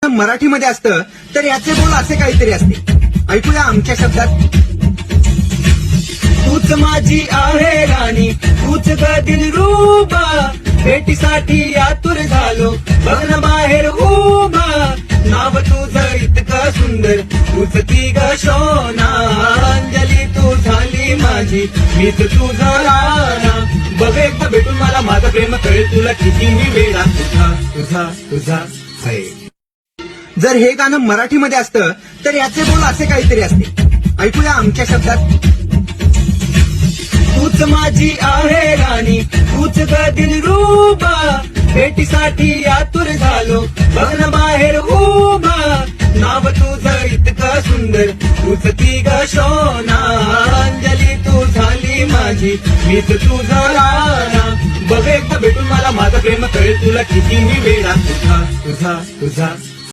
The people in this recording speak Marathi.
मराठीमध्ये असतं तर याचे बोल असे काहीतरी असते. ऐकूया आमच्या शब्दात. तूच माझी आहे राणी, तूच ग दिलरुबा, भेटीसाठी आतुर झालो बघ ना बाहेर उभा. नाव तुझं इतकं सुंदर, तूच ती ग शोना. अंजली तू झाली माझी, मीच तुझा राणा. बघ एकदा भेटून मला माझं प्रेम कळेल तुला किती मी वेळा. तुझा तुझा तुझा आहे. जर हे गाणं मराठीमध्ये असतं तर याचे बोल असे काहीतरी असते. ऐकूया आमच्या शब्दात. तूच माझी आहे राणी, तूच ग दिलरुबा, भेटीसाठी आतुर झालो बघ ना बाहेर उभा. नाव तुझं इतकं सुंदर, तूच ती ग शोना. अंजली तू झाली माझी, मीच तुझा राणा. बघ एकदा भेटून मला माझं प्रेम कळेल तुला किती मी वेळा. तुझा तुझा तुझा